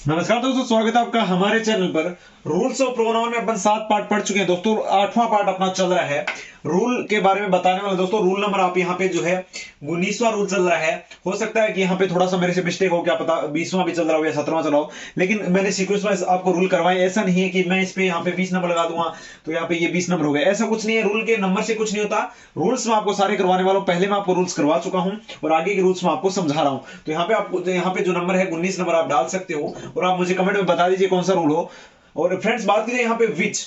नमस्कार दोस्तों, स्वागत है आपका हमारे चैनल पर। रूल्स ऑफ प्रोनाउन में अपन 7 पार्ट पढ़ चुके हैं दोस्तों। 8वां पार्ट अपना चल रहा है रूल के बारे में बताने वाला। दोस्तों रूल नंबर आप यहाँ पे जो है 19वां रूल चल रहा है। हो सकता है कि यहाँ पे थोड़ा सा मेरे से मिस्टेक हो, क्या पता 20वां भी चल रहा हो या 17वां चल रहा हो, लेकिन मैंने सीक्वेंस वाइज आपको रूल करवाए। ऐसा नहीं है कि मैं इस पे यहाँ पे 20 नंबर लगा दूंगा तो यहाँ पे ये 20 नंबर हो गए, ऐसा कुछ नहीं है। रूल के नंबर से कुछ नहीं होता। रूल्स में आपको सारे करवाने वाला हूं। पहले मैं आपको रूल्स करवा चुका हूं और आगे के रूल्स में आपको समझा रहा हूं। तो यहाँ पे आपको यहाँ पे जो नंबर है 19 नंबर आप डाल सकते हो और आप मुझे कमेंट में बता दीजिए कौन सा रूल हो। और फ्रेंड्स बात करिए यहाँ पे विच,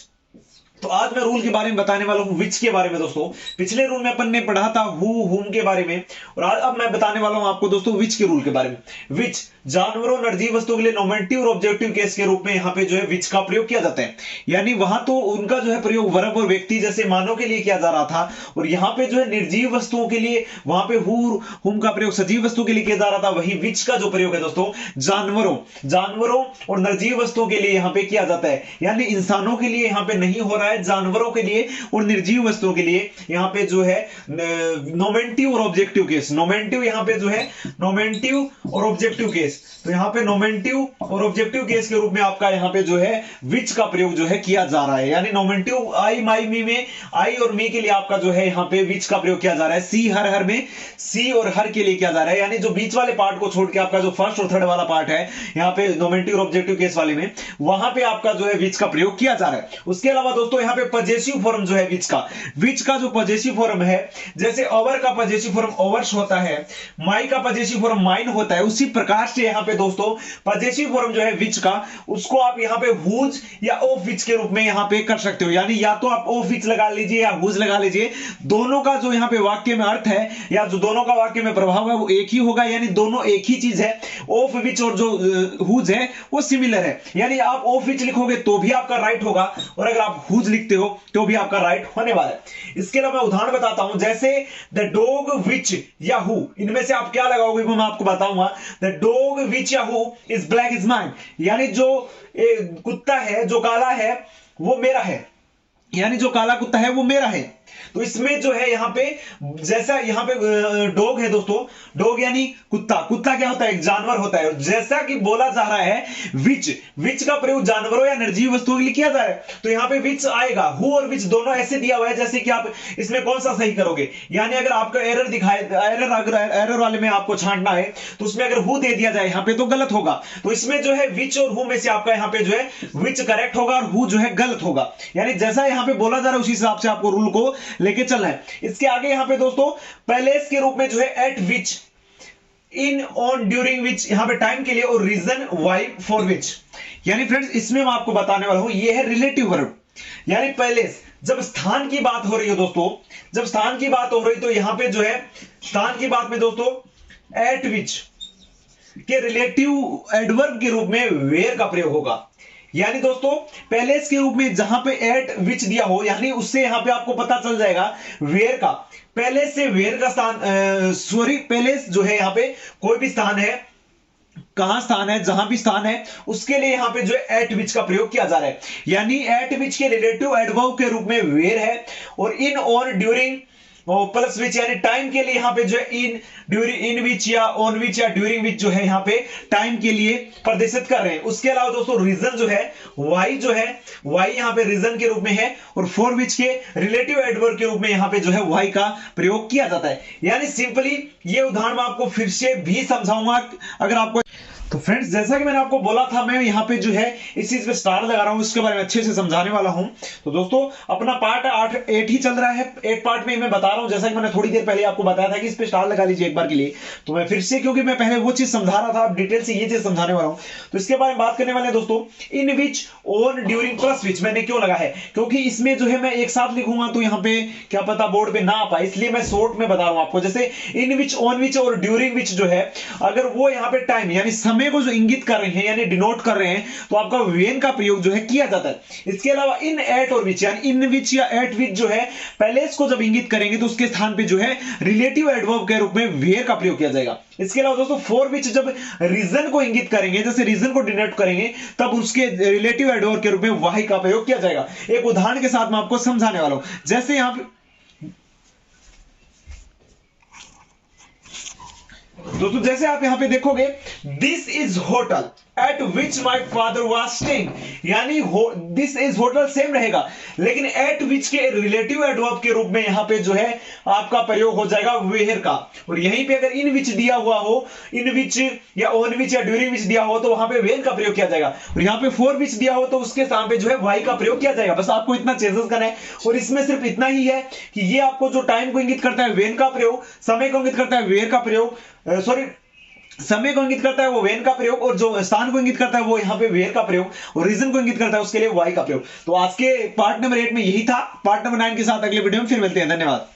तो आज मैं रूल के बारे में बताने वाला हूं विच के बारे में। दोस्तों पिछले रूल में अपन ने पढ़ा था हु हुम के बारे में, और आज अब मैं बताने वाला हूं आपको दोस्तों विच के रूल के बारे में। विच जानवरों निर्जीव वस्तुओं के लिए नोमेंटिव और ऑब्जेक्टिव केस के रूप में यहाँ पे जो है विच का प्रयोग किया जाता है। यानी वहां तो उनका जो है प्रयोग वर्ब और व्यक्ति जैसे मानव के लिए किया जा रहा था, और यहाँ पे जो है निर्जीव वस्तुओं के लिए वहां पे हु हुम का प्रयोग सजीव वस्तुओं के लिए किया जा रहा था। वही विच का जो प्रयोग है दोस्तों जानवरों और निर्जीव वस्तुओं के लिए यहाँ पे किया जाता है। यानी इंसानों के लिए यहाँ पे नहीं हो रहा है, जानवरों के लिए और निर्जीव वस्तुओं के लिए यहाँ पे जो है नोमेंटिव और ऑब्जेक्टिव केस। नोमेंटिव यहाँ पे जो है नोमेंटिव और ऑब्जेक्टिव केस, तो यहाँ पे नोमेंटिव और ऑब्जेक्टिव केस के रूप में आपका यहाँ पे जो है विच का प्रयोग जो है किया जा रहा है। यानी नोमेंटिव आई माई मी में आई और मी के लिए आपका जो है यहाँ पे विच का प्रयोग किया जा रहा है। सी हर में सी और हर के लिए किया जा रहा है। यानी जो बीच वाले पार्ट को छोड़ के आपका जो फर्स्ट और थर्ड वाला पार्ट है यहाँ पे नोमेंटिव और ऑब्जेक्टिव केस वाले में, वहां पे आपका जो है विच का प्रयोग किया जा रहा है। उसके अलावा दोस्तों यहाँ पे पजेसिव फॉर्म जो है विच का जो पजेसिव फॉर्म है, जैसे ओवर का पजेसिव फॉर्म ओवर्स होता है, माई का पजेसिव फॉर्म माइन होता है, उसी प्रकार से यहाँ पे दोस्तों पजेसिव फॉर्म जो है विच का, उसको आप यहाँ पे हुज या ऑफ विच के रूप में यहाँ पे कर सकते हो। यानी या तो आप ऑफ विच लगा लीजिए या हुज लगा लीजिए, दोनों का जो यहाँ पे वाक्य में अर्थ है या जो दोनों का वाक्य में प्रभाव है वो एक ही होगा। यानी दोनों एक ही चीज है। ऑफ विच और जो हुज है वो सिमिलर है। यानी आप ऑफ विच लिखोगे तो भी आपका राइट होगा, और अगर आप हुज लिखते हो तो भी आपका राइट होने वाला है। इसके अलावा मैं उदाहरण बताता हूं, जैसे द डॉग विच या हु, इनमें से आप क्या लगाओगे वो मैं आपको बताऊंगा। द डॉग विच या who is black is mine, यानी जो कुत्ता है जो काला है वो मेरा है। यानी जो काला कुत्ता है वो मेरा है। तो इसमें जो है यहाँ पे जैसा यहाँ पे डॉग है दोस्तों, डॉग यानी कुत्ता क्या होता है, एक जानवर होता है। जैसा कि बोला जा रहा है विच का प्रयोग जानवरों या निर्जीव वस्तुओं के लिए किया जा रहा है, तो यहाँ पे विच आएगा। हु और विच दोनों ऐसे दिया हुआ है जैसे कि आप इसमें कौन सा सही करोगे। यानी अगर आपका एरर दिखाए, एरर वाले में आपको छांटना है तो उसमें अगर हु दे दिया जाए यहाँ पे तो गलत होगा। तो इसमें जो है विच और हु में से आपका यहाँ पे जो है विच करेक्ट होगा और हु जो है गलत होगा। यानी जैसा यहाँ पे बोला जा रहा है उसी हिसाब से आपको रूल को लेके चलना है। इसके आगे यहां पे दोस्तों पैलेस के रूप में जो है eight which, in on during which यहां पे टाइम के लिए, और रीजन वाई फॉर विच। यानी फ्रेंड्स इसमें मैं आपको बताने वाला हूं, ये है रिलेटिव वर्ब। यानी पैलेस जब स्थान की बात हो रही है दोस्तों, जब स्थान की बात हो रही तो यहां पे जो है स्थान की बात में दोस्तों एट विच के रिलेटिव एडवर्ब के रूप में वेयर का प्रयोग होगा। यानी दोस्तों पैलेस के रूप में जहां पे एट विच दिया हो, यानी उससे यहां पे आपको पता चल जाएगा वेयर का। पैलेस से वेयर का स्थान, पैलेस जो है यहां पे कोई भी स्थान है, कहां स्थान है, जहां भी स्थान है उसके लिए यहां पे जो है एट विच का प्रयोग किया जा रहा है। यानी एट विच के रिलेटिव एडवर्ब के रूप में वेयर है, और in on during plus which, यानी टाइम के लिए यहां पे जो है इन ड्यूरिंग, इन विच या ऑन विच या ड्यूरिंग विच जो है यहां पे टाइम के लिए प्रदर्शित कर रहे हैं। उसके अलावा दोस्तों रीजन जो है वाई जो है, वाई यहां पे रीजन के रूप में है, और फॉर विच के रिलेटिव एडवर्ब के रूप में यहां पे जो है वाई का प्रयोग किया जाता है। यानी सिंपली ये उदाहरण मैं आपको फिर से भी समझाऊंगा अगर आपको। तो फ्रेंड्स जैसा कि मैंने आपको बोला था, मैं यहाँ पे जो है इस चीज पे स्टार लगा रहा हूं, इसके बारे में अच्छे से समझाने वाला हूं। तो दोस्तों अपना पार्ट 8 ही चल रहा है। 8 पार्ट में मैं बता रहा हूं, जैसा कि मैंने थोड़ी देर पहले आपको बताया था कि इस पे स्टार लगा लीजिए एक बार के लिए। तो मैं फिर से, क्योंकि मैं पहले वो चीज समझा रहा था, अब डिटेल से ये चीज समझाने वाला हूं, तो इसके बारे में बात करने वाले हैं दोस्तों। इन विच, ऑन, ड्यूरिंग प्लस विच मैंने क्यों लगा है, क्योंकि इसमें जो है मैं एक साथ लिखूंगा तो यहाँ पे क्या पता बोर्ड पे ना आ पाए, इसलिए मैं शॉर्ट में बता रहा हूं आपको। जैसे इन विच, ऑन विच और ड्यूरिंग विच जो है, अगर वो यहाँ पे टाइम यानी समय को जो इंगित कर रहे हैं यानी डिनोट कर रहे हैं, तो आपका वेन का प्रयोग जो है किया जाता है। इसके अलावा इन, एट और विच, यानी इन विच या एट विच जो है पैलेस को जब इंगित करेंगे तो उसके स्थान पे जो है रिलेटिव एडवर्ब के रूप में वेयर का प्रयोग किया जाएगा। इसके अलावा दोस्तों फॉर विच जब रीजन को इंगित करेंगे, जैसे रीजन को डिनोट करेंगे, तब उसके रिलेटिव एडवर्ब के रूप में वाई का प्रयोग किया जाएगा। एक उदाहरण के साथ मैं आपको समझाने वाला हूं। जैसे यहां पे दोस्तों, जैसे आप यहां पे देखोगे this is hotel, eight which my father was staying, यानी दिस इज होटल सेम रहेगा, लेकिन एट विच के रिलेटिव एडवर्ब के रूप में यहां पे जो है आपका प्रयोग हो जाएगा वेयर का। और यहीं पे अगर इन विच दिया हुआ हो, इन विच या ऑन विच या ड्यूरिंग विच दिया हो, तो वहां पे वेन का प्रयोग किया जाएगा। और यहां पे फॉर विच दिया हो तो उसके साथ पे जो है वाई का प्रयोग किया जाएगा। बस आपको इतना चेंजेस करना है। और इसमें सिर्फ इतना ही है कि ये आपको जो टाइम को इंगित करता है वेन का प्रयोग, समय को इंगित करता है वेयर का प्रयोग, सॉरी समय को इंगित करता है वो वेन का प्रयोग, और जो स्थान को इंगित करता है वो यहां पे वेयर का प्रयोग, और रीजन को इंगित करता है उसके लिए वाई का प्रयोग। तो आज के पार्ट नंबर 8 में यही था। पार्ट नंबर 9 के साथ अगले वीडियो में फिर मिलते हैं। धन्यवाद।